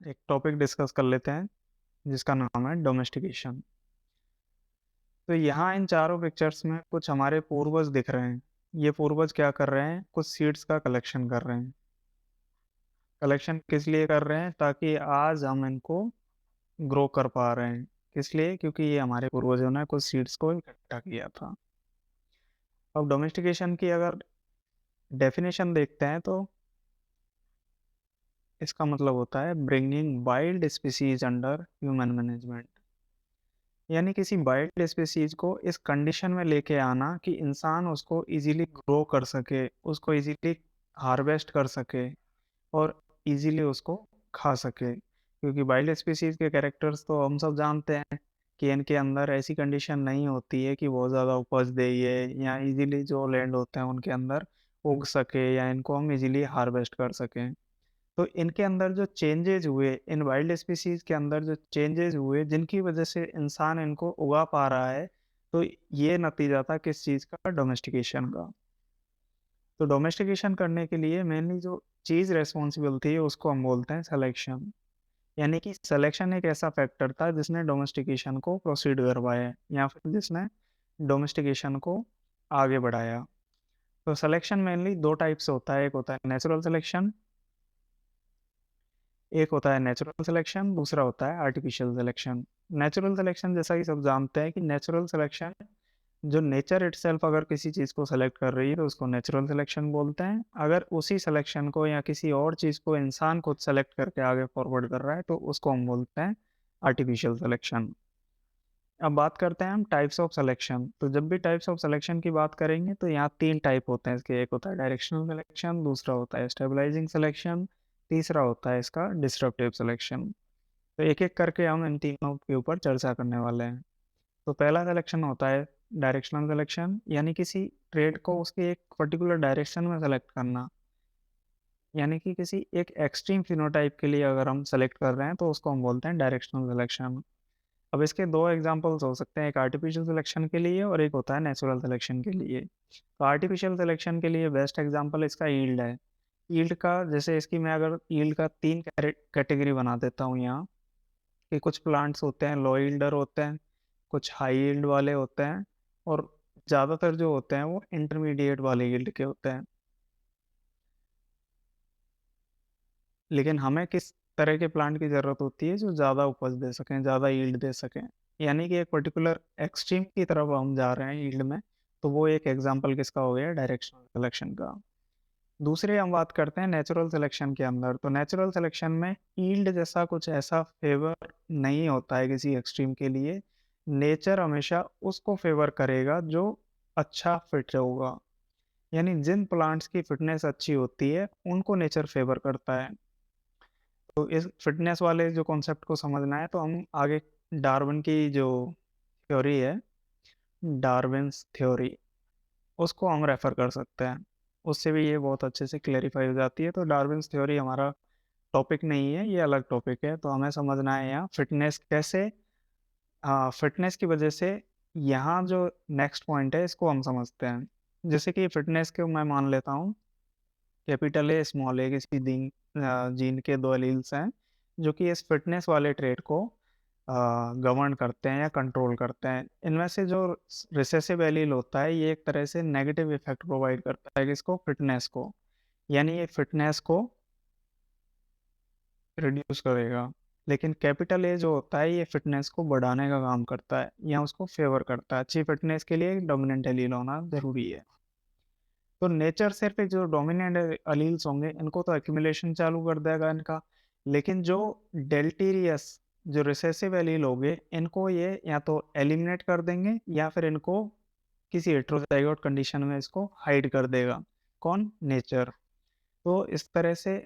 एक topic discuss कर लेते हैं जिसका नाम है डोमेस्टिकेशन। तो यहाँ इन चारों पिक्चर्स में कुछ हमारे पूर्वज दिख रहे हैं। ये पूर्वज क्या कर रहे हैं? कुछ सीड्स का कलेक्शन कर रहे हैं। कलेक्शन किस लिए कर रहे हैं? ताकि आज हम इनको ग्रो कर पा रहे हैं। किस लिए? क्योंकि ये हमारे पूर्वजों ने कुछ सीड्स को इकट्ठा किया था। अब डोमेस्टिकेशन की अगर डेफिनेशन देखते हैं तो इसका मतलब होता है bringing wild species under human management. यानी किसी वाइल्ड स्पीसीज को इस कंडीशन में लेके आना कि इंसान उसको इजीली ग्रो कर सके, उसको इजीली हार्वेस्ट कर सके और इजीली उसको खा सके। क्योंकि वाइल्ड स्पीसीज के कैरेक्टर्स तो हम सब जानते हैं कि इनके अंदर ऐसी कंडीशन नहीं होती है कि बहुत ज़्यादा उपज दे ये, या इजीली जो लैंड होते हैं उनके अंदर उग सके, या इनको हम इजीली हार्वेस्ट कर सकें। तो इनके अंदर जो चेंजेस हुए, इन वाइल्ड स्पीसीज के अंदर जो चेंजेस हुए जिनकी वजह से इंसान इनको उगा पा रहा है, तो ये नतीजा था किस चीज़ का? डोमेस्टिकेशन का। तो डोमेस्टिकेशन करने के लिए मेनली जो चीज़ रेस्पॉन्सिबल थी उसको हम बोलते हैं सिलेक्शन। यानी कि सिलेक्शन एक ऐसा फैक्टर था जिसने डोमेस्टिकेशन को प्रोसीड करवाया या फिर जिसने डोमेस्टिकेशन को आगे बढ़ाया। तो सिलेक्शन मेनली दो टाइप से होता है। एक होता है नेचुरल सिलेक्शन, एक होता है नेचुरल सिलेक्शन, दूसरा होता है आर्टिफिशियल सिलेक्शन। नेचुरल सिलेक्शन जैसा कि सब जानते हैं कि नेचुरल सिलेक्शन, जो नेचर इटसेल्फ अगर किसी चीज़ को सेलेक्ट कर रही है तो उसको नेचुरल सिलेक्शन बोलते हैं। अगर उसी सिलेक्शन को या किसी और चीज़ को इंसान खुद सेलेक्ट करके आगे फॉरवर्ड कर रहा है तो उसको हम बोलते हैं आर्टिफिशियल सिलेक्शन। अब बात करते हैं हम टाइप्स ऑफ सिलेक्शन। तो जब भी टाइप्स ऑफ सिलेक्शन की बात करेंगे तो यहाँ तीन टाइप होते हैं इसके। एक होता है डायरेक्शनल सिलेक्शन, दूसरा होता है स्टेबलाइजिंग सिलेक्शन, तीसरा होता है इसका डिस्ट्रप्टिव सिलेक्शन। तो एक एक करके हम इन तीनों के ऊपर चर्चा करने वाले हैं। तो पहला सिलेक्शन होता है डायरेक्शनल सिलेक्शन, यानी किसी ट्रेड को उसके एक पर्टिकुलर डायरेक्शन में सेलेक्ट करना। यानी कि किसी एक एक्सट्रीम फिनोटाइप के लिए अगर हम सेलेक्ट कर रहे हैं तो उसको हम बोलते हैं डायरेक्शनल सिलेक्शन। अब इसके दो एग्जांपल्स हो सकते हैं, एक आर्टिफिशियल सिलेक्शन के लिए और एक होता है नेचुरल सिलेक्शन के लिए। तो आर्टिफिशियल सिलेक्शन के लिए बेस्ट एग्जांपल इसका यील्ड है। यील्ड का, जैसे इसकी मैं अगर यील्ड का तीन कैटेगरी बना देता हूँ यहाँ, कि कुछ प्लांट्स होते हैं लो यील्डर होते हैं, कुछ हाई यील्ड वाले होते हैं, और ज़्यादातर जो होते हैं वो इंटरमीडिएट वाले यील्ड के होते हैं। लेकिन हमें किस तरह के प्लांट की ज़रूरत होती है जो ज़्यादा उपज दे सकें, ज़्यादा यील्ड दे सकें। यानी कि एक पर्टिकुलर एक्सट्रीम की तरफ हम जा रहे हैं यील्ड में, तो वो एक एग्जांपल किसका हो गया? डायरेक्शनल सिलेक्शन का। दूसरे हम बात करते हैं नेचुरल सिलेक्शन के अंदर। तो नेचुरल सिलेक्शन में यील्ड जैसा कुछ ऐसा फेवर नहीं होता है किसी एक्सट्रीम के लिए। नेचर हमेशा उसको फेवर करेगा जो अच्छा फिट होगा। यानी जिन प्लांट्स की फिटनेस अच्छी होती है उनको नेचर फेवर करता है। तो इस फिटनेस वाले जो कॉन्सेप्ट को समझना है तो हम आगे डार्विन की जो थ्योरी है, डार्विन्स थ्योरी, उसको हम रेफर कर सकते हैं। उससे भी ये बहुत अच्छे से क्लेरिफाई हो जाती है। तो डार्विन्स थ्योरी हमारा टॉपिक नहीं है, ये अलग टॉपिक है। तो हमें समझना है यहाँ फिटनेस कैसे, फिटनेस की वजह से यहाँ जो नेक्स्ट पॉइंट है इसको हम समझते हैं। जैसे कि फिटनेस के मैं मान लेता हूँ कैपिटल ए स्मॉल ए किसी जीन के दो एलील्स हैं जो कि इस फिटनेस वाले ट्रेट को गवर्न करते हैं या कंट्रोल करते हैं। इनमें से जो रिसेसिव एलील होता है ये एक तरह से नेगेटिव इफेक्ट प्रोवाइड करता है किसको? फिटनेस को। यानी ये फिटनेस को रिड्यूस करेगा। लेकिन कैपिटल ए जो होता है ये फिटनेस को बढ़ाने का काम करता है या उसको फेवर करता है। अच्छी फिटनेस के लिए डोमिनेंट एलील होना जरूरी है। तो नेचर सिर्फ एक जो डोमिनेंट अलील्स होंगे इनको तो एक्यूमुलेशन चालू कर देगा इनका, लेकिन जो डेल्टीरियस जो रिसेसिव एलील होंगे इनको ये या तो एलिमिनेट कर देंगे या फिर इनको किसी हेटेरोजाइगोट कंडीशन में इसको हाइड कर देगा। कौन? नेचर। तो इस तरह से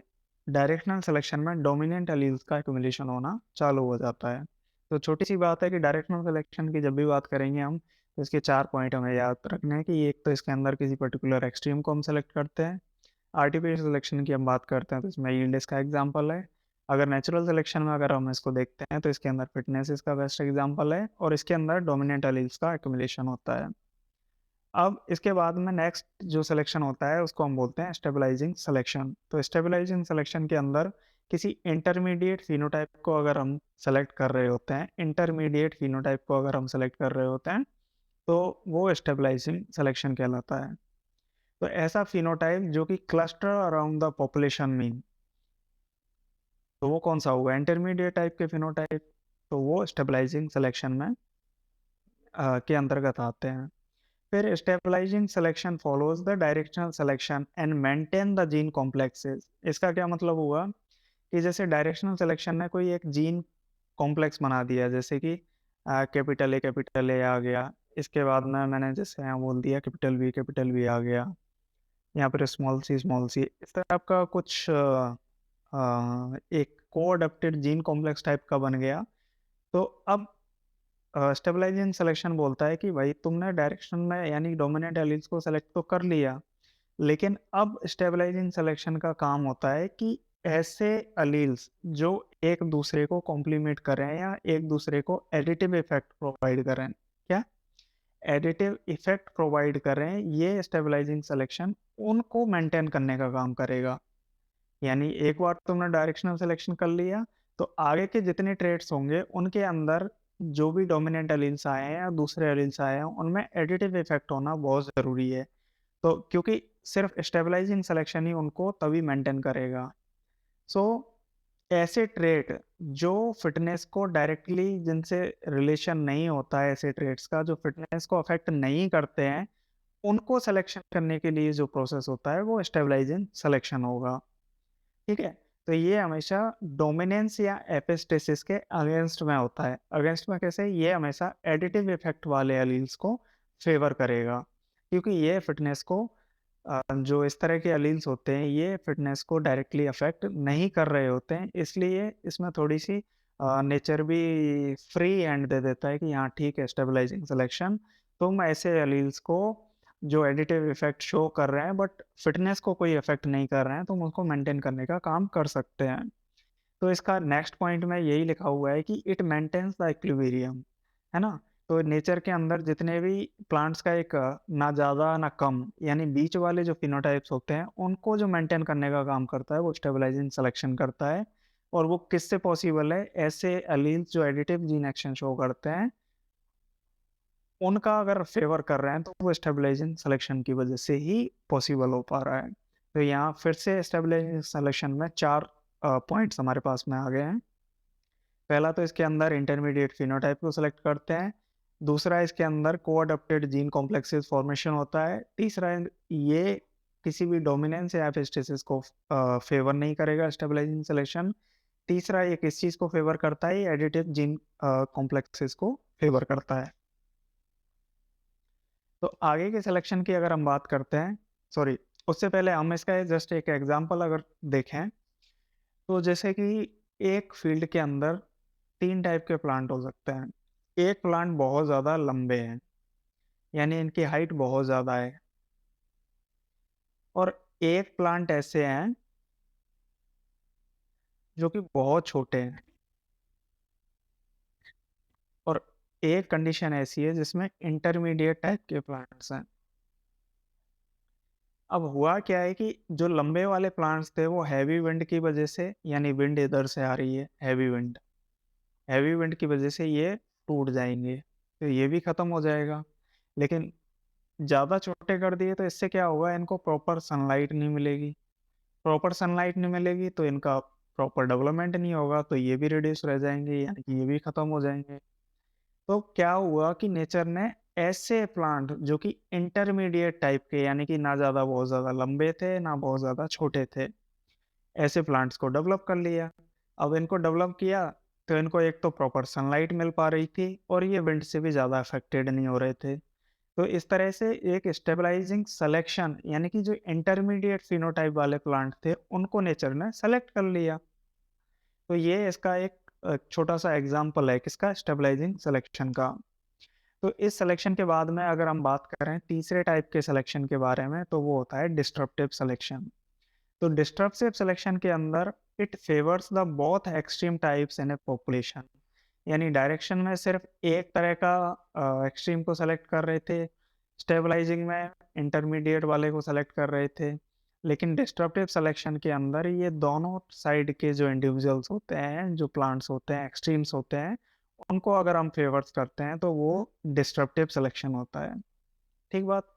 डायरेक्शनल सिलेक्शन में डोमिनेंट एलील्स का एक्यूमुलेशन होना चालू हो जाता है। तो छोटी सी बात है कि डायरेक्शनल सिलेक्शन की जब भी बात करेंगे हम तो इसके चार पॉइंट हमें याद रखने हैं कि एक तो इसके अंदर किसी पर्टिकुलर एक्सट्रीम को हम सेलेक्ट करते हैं। आर्टिफिशियल सिलेक्शन की हम बात करते हैं तो इसमें यील्ड इसका एग्जांपल है। अगर नेचुरल सिलेक्शन में अगर हम इसको देखते हैं तो इसके अंदर फिटनेस इसका बेस्ट एग्जांपल है और इसके अंदर डोमिनेंट एलील्स का एक्यूमुलेशन होता है। अब इसके बाद में नेक्स्ट जो सिलेक्शन होता है उसको हम बोलते हैं स्टेबलाइजिंग सिलेक्शन। तो स्टेबलाइजिंग सिलेक्शन के अंदर किसी इंटरमीडिएट फिनोटाइप को अगर हम सेलेक्ट कर रहे होते हैं, इंटरमीडिएट फिनोटाइप को अगर हम सेलेक्ट कर रहे होते हैं, तो वो स्टेबलाइजिंग सिलेक्शन कहलाता है। तो ऐसा फिनोटाइप जो कि cluster around the population mean, तो वो कौन सा होगा? इंटरमीडिएट टाइप के फिनोटाइप, तो वो स्टेबलाइजिंग सिलेक्शन में के अंतर्गत आते हैं। फिर stabilising selection follows the directional selection and maintain the gene complexes. इसका क्या मतलब हुआ कि जैसे डायरेक्शनल सिलेक्शन ने कोई एक जीन कॉम्प्लेक्स बना दिया, जैसे कि कैपिटल ए आ गया, इसके बाद में मैंने जैसे यहाँ बोल दिया कैपिटल बी आ गया, यहाँ पर स्मॉल सी, इस तरह का कुछ एक को अडेप्टेड जीन कॉम्प्लेक्स टाइप का बन गया। तो अब स्टेबलाइजिंग सिलेक्शन बोलता है कि भाई तुमने डायरेक्शन में यानी डोमिनेंट एलील्स को सेलेक्ट तो कर लिया, लेकिन अब स्टेबलाइजिंग सिलेक्शन का काम होता है कि ऐसे अलील्स जो एक दूसरे को कॉम्प्लीमेंट करें या एक दूसरे को एडिटिव इफेक्ट प्रोवाइड करें, क्या एडिटिव इफेक्ट प्रोवाइड करें, ये स्टेबलाइजिंग सिलेक्शन उनको मेंटेन करने का काम करेगा। यानी एक बार तुमने डायरेक्शनल सिलेक्शन कर लिया, तो आगे के जितने ट्रेड्स होंगे उनके अंदर जो भी डोमिनेंट एलील्स आए हैं या दूसरे एलील्स आए हैं, उनमें एडिटिव इफेक्ट होना बहुत ज़रूरी है। तो क्योंकि सिर्फ स्टेबलाइजिंग सिलेक्शन ही उनको तभी मेंटेन करेगा। सो ऐसे ट्रेड जो फिटनेस को डायरेक्टली, जिनसे रिलेशन नहीं होता है, ऐसे ट्रेड्स का जो फिटनेस को अफेक्ट नहीं करते हैं, उनको सिलेक्शन करने के लिए जो प्रोसेस होता है वो स्टेबलाइजिंग सिलेक्शन होगा। ठीक है, तो ये हमेशा डोमिनेंस या एपिस्टेसिस के अगेंस्ट में होता है। अगेंस्ट में कैसे? ये हमेशा एडिटिव इफेक्ट वाले एलील्स को फेवर करेगा, क्योंकि ये फिटनेस को जो इस तरह के एलील्स होते हैं ये फिटनेस को डायरेक्टली अफेक्ट नहीं कर रहे होते हैं, इसलिए इसमें थोड़ी सी नेचर भी फ्री हैंड दे देता है कि हाँ ठीक है, स्टेबलाइजिंग सिलेक्शन, तुम ऐसे एलील्स को जो एडिटिव इफेक्ट शो कर रहे हैं बट फिटनेस को कोई इफेक्ट नहीं कर रहे हैं, तुम उसको मेंटेन करने का काम कर सकते हैं। तो इसका नेक्स्ट पॉइंट में यही लिखा हुआ है कि इट मेंटेन्स द इक्विलिब्रियम, है ना। तो नेचर के अंदर जितने भी प्लांट्स का एक ना ज़्यादा ना कम यानी बीच वाले जो फिनोटाइप्स होते हैं, उनको जो मेंटेन करने का काम करता है वो स्टेबलाइजिंग सिलेक्शन करता है। और वो किससे पॉसिबल है? ऐसे एलील्स जो एडिटिव जीन एक्शन शो करते हैं, उनका अगर फेवर कर रहे हैं, तो वो स्टेबलाइजिंग सिलेक्शन की वजह से ही पॉसिबल हो पा रहा है। तो यहाँ फिर से स्टेबलाइजिंग सिलेक्शन में 4 पॉइंट्स हमारे पास में आ गए हैं। पहला तो इसके अंदर इंटरमीडिएट फिनोटाइप को सिलेक्ट करते हैं। दूसरा, इसके अंदर को-अडॉप्टेड जीन कॉम्प्लेक्सेस फॉर्मेशन होता है। तीसरा, ये किसी भी डोमिनेंस या एपिस्टेसिस को फेवर नहीं करेगा स्टेबलाइजिंग सिलेक्शन। तीसरा, ये किस चीज़ को फेवर करता है? एडिटिव जीन कॉम्प्लेक्सेस को फेवर करता है। तो आगे के सिलेक्शन की अगर हम बात करते हैं, सॉरी, उससे पहले हम इसका जस्ट एक एग्जांपल अगर देखें, तो जैसे कि एक फील्ड के अंदर 3 टाइप के प्लांट हो सकते हैं। एक प्लांट बहुत ज़्यादा लंबे हैं, यानी इनकी हाइट बहुत ज़्यादा है, और एक प्लांट ऐसे हैं जो कि बहुत छोटे हैं, और एक कंडीशन ऐसी है जिसमें इंटरमीडिएट टाइप के प्लांट्स हैं। अब हुआ क्या है कि जो लंबे वाले प्लांट्स थे वो हैवी विंड की वजह से, यानी विंड इधर से आ रही है, हैवी विंड की वजह से ये टूट जाएंगे, तो ये भी ख़त्म हो जाएगा। लेकिन ज़्यादा छोटे कर दिए तो इससे क्या होगा? इनको प्रॉपर सनलाइट नहीं मिलेगी, तो इनका प्रॉपर डेवलपमेंट नहीं होगा, तो ये भी रिड्यूस रह जाएंगे, यानी कि ये भी ख़त्म हो जाएंगे। तो क्या हुआ कि नेचर ने ऐसे प्लांट जो कि इंटरमीडिएट टाइप के, यानी कि ना ज़्यादा बहुत ज़्यादा लंबे थे ना बहुत ज़्यादा छोटे थे, ऐसे प्लांट्स को डेवलप कर लिया। अब इनको डेवलप किया तो इनको एक तो प्रॉपर सनलाइट मिल पा रही थी, और ये विंड से भी ज़्यादा अफेक्टेड नहीं हो रहे थे। तो इस तरह से एक स्टेबलाइजिंग सिलेक्शन, यानी कि जो इंटरमीडिएट फिनोटाइप वाले प्लांट थे उनको नेचर ने सेलेक्ट कर लिया। तो ये इसका एक छोटा सा एग्जाम्पल है किसका? स्टेबलाइजिंग सिलेक्शन का। तो इस सिलेक्शन के बाद में अगर हम बात करें तीसरे टाइप के सिलेक्शन के बारे में, तो वो होता है डिस्ट्रप्टिव सिलेक्शन। तो डिस्ट्रप्टिव सिलेक्शन के अंदर it favours the both extreme types in a population, यानी डायरेक्शन में सिर्फ एक तरह का एक्सट्रीम को सेलेक्ट कर रहे थे, स्टेबलाइजिंग में इंटरमीडिएट वाले को सेलेक्ट कर रहे थे, लेकिन डिस्ट्रप्टिव सिलेक्शन के अंदर ये दोनों साइड के जो इंडिविजुअल्स होते हैं, जो प्लांट्स होते हैं, एक्सट्रीम्स होते हैं, उनको अगर हम फेवर्स करते हैं तो वो डिस्ट्रप्टिव सिलेक्शन होता है। ठीक बात।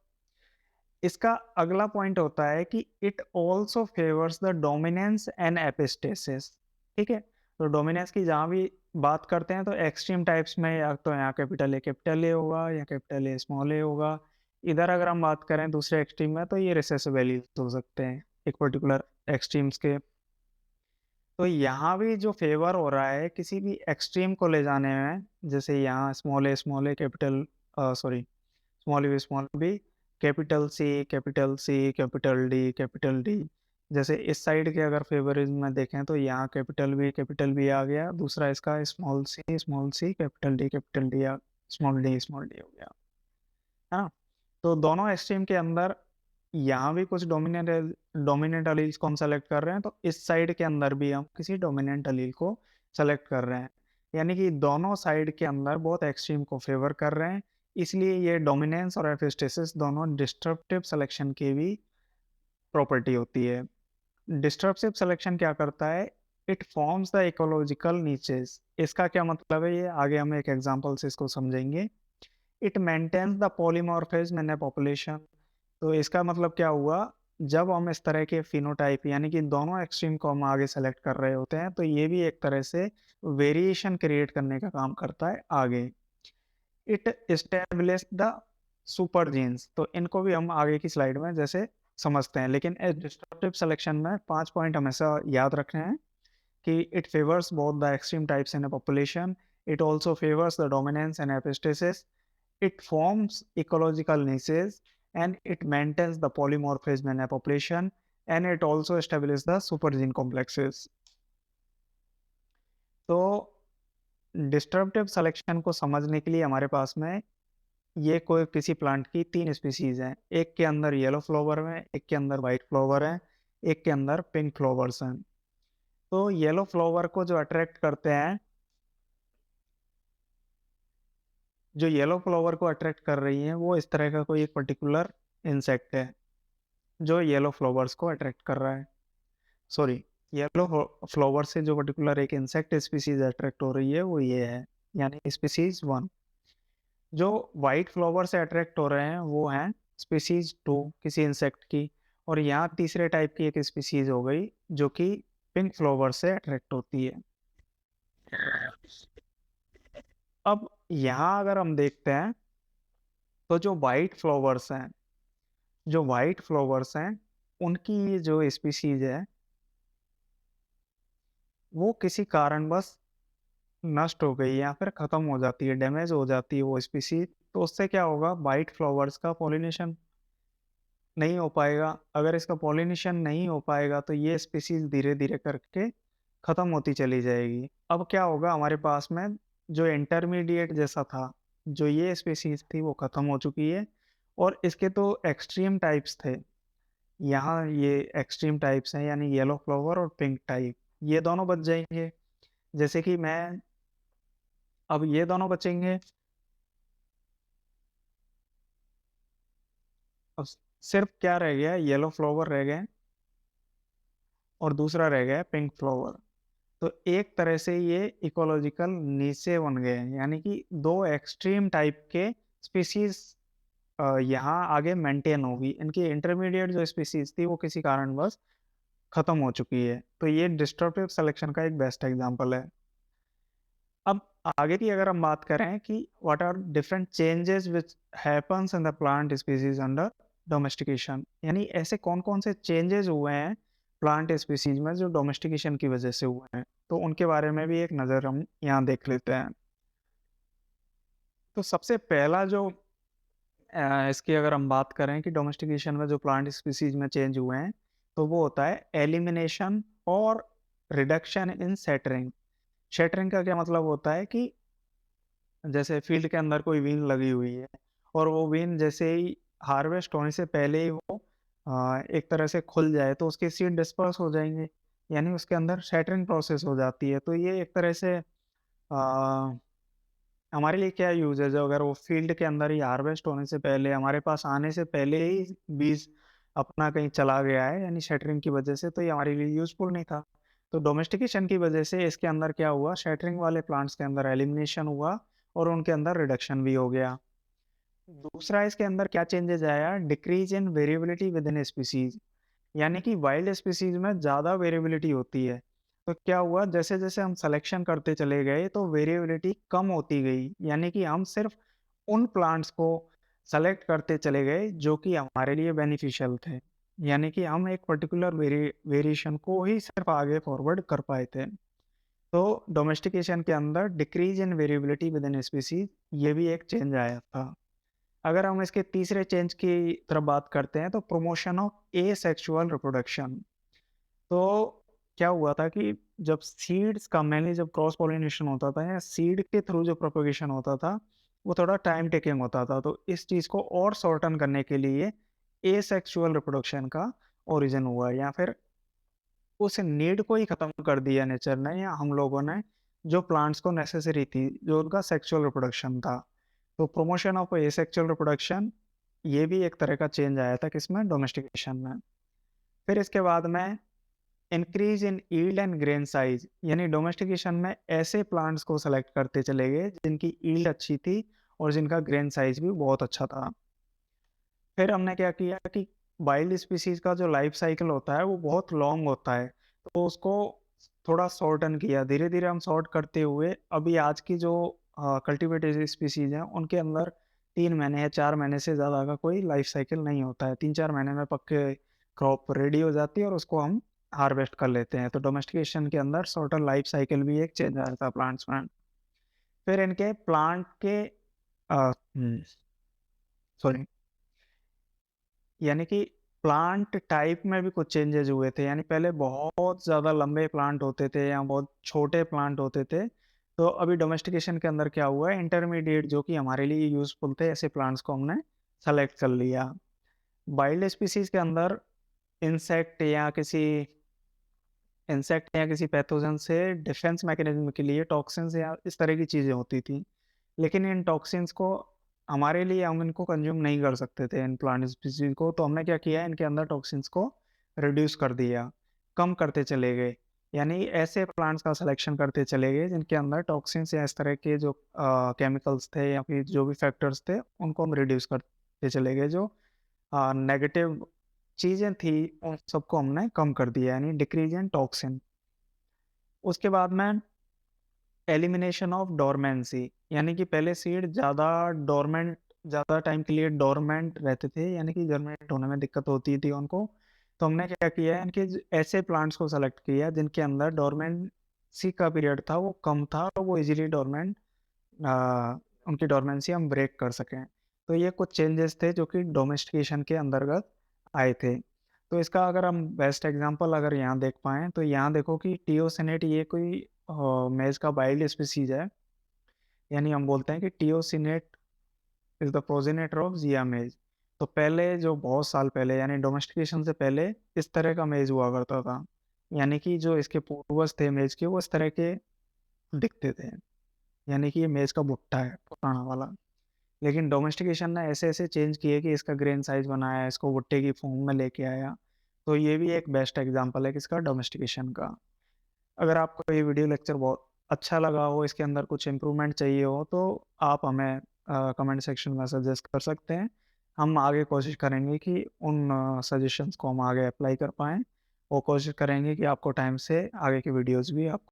इसका अगला पॉइंट होता है कि it also favours the dominance and epistasis. ठीक है, तो डोमिनेंस की जहाँ भी बात करते हैं तो एक्सट्रीम टाइप्स में या तो यहाँ कैपिटल ए होगा या कैपिटल ए स्मॉल ए होगा। इधर अगर हम बात करें दूसरे एक्सट्रीम में तो ये रिसेसिव वैल्यूज हो सकते हैं एक पर्टिकुलर एक्सट्रीम्स के। तो यहाँ भी जो फेवर हो रहा है किसी भी एक्सट्रीम को ले जाने में, जैसे यहाँ small A capital sorry small B capital C capital D. जैसे इस साइड के अगर फेवरिज्म में देखें तो यहाँ कैपिटल बी आ गया, दूसरा इसका small C capital D small D हो गया, है ना। तो दोनों एक्सट्रीम के अंदर यहाँ भी कुछ डोमिनेंट अलील्स को हम सेलेक्ट कर रहे हैं, तो इस साइड के अंदर भी हम किसी डोमिनेंट अलील को सेलेक्ट कर रहे हैं। यानी कि दोनों साइड के अंदर बहुत एक्सट्रीम को फेवर कर रहे हैं। इसलिए ये डोमिनेंस और एपिस्टेसिस दोनों डिस्ट्रप्टिव सिलेक्शन की भी प्रॉपर्टी होती है। डिस्ट्रप्टिव सिलेक्शन क्या करता है? It forms the ecological niches. इसका क्या मतलब है, ये आगे हम एक एग्जांपल से इसको समझेंगे। It maintains the polymorphism in a population. तो इसका मतलब क्या हुआ, जब हम इस तरह के फिनोटाइप यानी कि दोनों एक्सट्रीम को हम आगे सेलेक्ट कर रहे होते हैं तो ये भी एक तरह से वेरिएशन क्रिएट करने का काम करता है आगे। It establish the super genes. तो इनको भी हम आगे की स्लाइड में जैसे समझते हैं, लेकिन डिस्ट्रप्टिव सिलेक्शन में 5 पॉइंट हमेशा याद रखने हैं कि it favours both the extreme types in a population, it also favours the dominance and epistasis, it forms ecological niches, and it maintains the polymorphism in a population, and it also establishes the supergene complexes. तो disruptive selection को समझने के लिए हमारे पास में ये कोई किसी प्लांट की 3 स्पीसीज हैं। एक के अंदर येलो फ्लावर है, एक के अंदर वाइट फ्लावर है, एक के अंदर पिंक फ्लावर्स हैं। तो येलो फ्लावर को जो अट्रैक्ट करते हैं, जो येलो फ्लावर को अट्रैक्ट कर रही है वो इस तरह का कोई एक पर्टिकुलर इंसेक्ट है जो येलो फ्लावर्स को अट्रैक्ट कर रहा है। सॉरी, येलो फ्लावर से जो पर्टिकुलर एक इंसेक्ट स्पीसीज अट्रैक्ट हो रही है वो ये है, यानी स्पीसीज 1। जो वाइट फ्लावर से अट्रैक्ट हो रहे हैं वो हैं स्पीसीज 2 किसी इंसेक्ट की। और यहाँ तीसरे टाइप की एक स्पीसीज हो गई जो कि पिंक फ्लावर से अट्रैक्ट होती है। अब यहाँ अगर हम देखते हैं तो जो वाइट फ्लावर्स हैं उनकी ये जो स्पीसीज है वो किसी कारणवश नष्ट हो गई या फिर खत्म हो जाती है, डैमेज हो जाती है वो स्पीसीज। तो उससे क्या होगा, वाइट फ्लावर्स का पॉलिनेशन नहीं हो पाएगा। अगर इसका पॉलिनेशन नहीं हो पाएगा तो ये स्पीसीज धीरे धीरे करके खत्म होती चली जाएगी। अब क्या होगा, हमारे पास में जो इंटरमीडिएट जैसा था, जो ये स्पीसीज थी वो खत्म हो चुकी है। और इसके तो एक्सट्रीम टाइप्स थे, यहाँ ये एक्सट्रीम टाइप्स हैं यानी येलो फ्लावर और पिंक टाइप, ये दोनों बच जाएंगे। जैसे कि मैं अब ये दोनों बचेंगे। अब सिर्फ क्या रह गया, येलो फ्लावर रह गए और दूसरा रह गया पिंक फ्लावर। तो एक तरह से ये इकोलॉजिकल नीचे बन गए हैं, यानी कि दो एक्सट्रीम टाइप के स्पीसीज यहाँ आगे मेंटेन होगी। इनकी इंटरमीडिएट जो स्पीसीज थी वो किसी कारणवश खत्म हो चुकी है। तो ये डिस्ट्रप्टिव सिलेक्शन का एक बेस्ट एग्जांपल है। अब आगे की अगर हम बात करें कि what are different changes which happens in the plant species under domestication, यानी ऐसे कौन कौन से चेंजेस हुए हैं प्लांट स्पीसीज में जो डोमेस्टिकेशन की वजह से हुए हैं, तो उनके बारे में भी एक नज़र हम यहाँ देख लेते हैं। तो सबसे पहला जो इसकी अगर हम बात करें कि डोमेस्टिकेशन में जो प्लांट स्पीसीज में चेंज हुए हैं, तो वो होता है एलिमिनेशन और रिडक्शन इन सेटरिंग। शेटरिंग का क्या मतलब होता है कि जैसे फील्ड के अंदर कोई बीन लगी हुई है और वो बीन जैसे ही हार्वेस्ट होने से पहले ही वो एक तरह से खुल जाए तो उसके सीड डिस्पर्स हो जाएंगे, यानी उसके अंदर शैटरिंग प्रोसेस हो जाती है। तो ये एक तरह से हमारे लिए क्या यूज है, जो अगर वो फील्ड के अंदर ही हार्वेस्ट होने से पहले हमारे पास आने से पहले ही बीज अपना कहीं चला गया है यानी शटरिंग की वजह से, तो ये हमारे लिए यूज़फुल नहीं था। तो डोमेस्टिकेशन की वजह से इसके अंदर क्या हुआ, शटरिंग वाले प्लांट्स के अंदर एलिमिनेशन हुआ और उनके अंदर रिडक्शन भी हो गया। दूसरा इसके अंदर क्या चेंजेज़ आया, डिक्रीज़ इन वेरिएबिलिटी विदिन स्पीशीज़, यानी कि वाइल्ड स्पीशीज़ में ज़्यादा वेरिएबिलिटी होती है। तो क्या हुआ, जैसे-जैसे हम सिलेक्शन करते चले गए तो वेरिएबिलिटी कम होती गई, यानी कि हम सिर्फ़ उन प्लांट्स को सेलेक्ट करते चले गए जो कि हमारे लिए बेनिफिशियल थे। यानी कि हम एक पर्टिकुलर वेरिएशन को ही सिर्फ़ आगे फॉरवर्ड कर पाए थे। तो डोमेस्टिकेशन के अंदर डिक्रीज़ इन वेरिएबिलिटी विदिन स्पीशीज़, ये भी एक चेंज आया था। अगर हम इसके तीसरे चेंज की तरफ बात करते हैं तो प्रमोशन ऑफ एसेक्सुअल रिप्रोडक्शन। तो क्या हुआ था कि जब सीड्स का मेनली जब क्रॉस पॉलिनेशन होता था या सीड के थ्रू जो प्रोपगेशन होता था, वो थोड़ा टाइम टेकिंग होता था। तो इस चीज़ को और शॉर्टन करने के लिए एसेक्सुअल रिप्रोडक्शन का ओरिजिन हुआ, या फिर उस नीड को ही खत्म कर दिया नेचर ने या हम लोगों ने, जो प्लांट्स को नेसेसरी थी, जो उनका सेक्सुअल रिप्रोडक्शन था। तो प्रमोशन ऑफ एसेक्सुअल रिप्रोडक्शन, ये भी एक तरह का चेंज आया था किसमें, डोमेस्टिकेशन में। फिर इसके बाद में increase in yield and grain size, यानी डोमेस्टिकेशन में ऐसे प्लांट्स को सेलेक्ट करते चले गए जिनकी यील्ड अच्छी थी और जिनका ग्रेन साइज भी बहुत अच्छा था। फिर हमने क्या किया कि वाइल्ड स्पीशीज का जो लाइफ साइकिल होता है वो बहुत लॉन्ग होता है, तो उसको थोड़ा शॉर्टन किया। धीरे धीरे हम शॉर्ट करते हुए अभी आज की जो कल्टिवेटेड स्पीशीज हैं उनके अंदर 3 महीने या 4 महीने से ज़्यादा का कोई लाइफ साइकिल नहीं होता है। 3-4 महीने में पक्के क्रॉप रेडी हो जाती है और उसको हम हार्वेस्ट कर लेते हैं। तो डोमेस्टिकेशन के अंदर शॉर्टर लाइफ साइकिल भी एक चेंज आया था प्लांट्स में। फिर इनके प्लांट के सॉरी, यानी कि प्लांट टाइप में भी कुछ चेंजेस हुए थे। यानी पहले बहुत ज़्यादा लंबे प्लांट होते थे या बहुत छोटे प्लांट होते थे। तो अभी डोमेस्टिकेशन के अंदर क्या हुआ है, इंटरमीडिएट जो कि हमारे लिए यूज़फुल थे ऐसे प्लांट्स को हमने सेलेक्ट कर लिया। वाइल्ड स्पीशीज़ के अंदर इंसेक्ट या किसी पैथोजन से डिफेंस मैकेनिज्म के लिए टॉक्सिन्स या इस तरह की चीज़ें होती थी। लेकिन इन टॉक्सिन्स को हमारे लिए, हम इनको कंज्यूम नहीं कर सकते थे इन प्लांट स्पीशीज को, तो हमने क्या किया, इनके अंदर टॉक्सिन्स को रिड्यूस कर दिया, कम करते चले गए। यानी ऐसे प्लांट्स का सिलेक्शन करते चले गए जिनके अंदर टॉक्सिन्स या इस तरह के जो केमिकल्स थे या फिर जो भी फैक्टर्स थे उनको हम रिड्यूस करते चले गए। जो नेगेटिव चीज़ें थी उन सबको हमने कम कर दिया, यानी डिक्रीज इन टॉक्सिन। उसके बाद में एलिमिनेशन ऑफ डोरमेंसी, यानी कि पहले सीड ज़्यादा टाइम के लिए डोरमेंट रहते थे, यानी कि जर्मिनेट होने में दिक्कत होती थी उनको। तो हमने क्या किया है, इनके ऐसे प्लांट्स को सेलेक्ट किया जिनके अंदर डोरमेंसी का पीरियड था वो कम था और वो इजीली उनकी डोरमेंसी हम ब्रेक कर सकें। तो ये कुछ चेंजेस थे जो कि डोमेस्टिकेशन के अंतर्गत आए थे। तो इसका अगर हम बेस्ट एग्जांपल अगर यहाँ देख पाएँ तो यहाँ देखो कि टियोसिनेट, ये कोई मेज का वाइल्ड स्पीसीज है। यानी हम बोलते हैं कि टियोसिनेट इज द प्रोजेनेटर ऑफ जिया मेज। तो पहले जो बहुत साल पहले यानी डोमेस्टिकेशन से पहले इस तरह का मेज हुआ करता था। यानी कि जो इसके पूर्वज थे मेज के वो इस तरह के दिखते थे। यानी कि ये मेज का भुट्टा है पुराना वाला। लेकिन डोमेस्टिकेशन ने ऐसे ऐसे चेंज किए कि इसका ग्रेन साइज बनाया, इसको भुट्टे की फॉर्म में लेके आया। तो ये भी एक बेस्ट एग्जांपल है किसका, डोमेस्टिकेशन का। अगर आपको ये वीडियो लेक्चर बहुत अच्छा लगा हो, इसके अंदर कुछ इम्प्रूवमेंट चाहिए हो, तो आप हमें कमेंट सेक्शन में सजेस्ट कर सकते हैं। हम आगे कोशिश करेंगे कि उन सजेशंस को हम आगे अप्लाई कर पाएँ और कोशिश करेंगे कि आपको टाइम से आगे की वीडियोज़ भी आप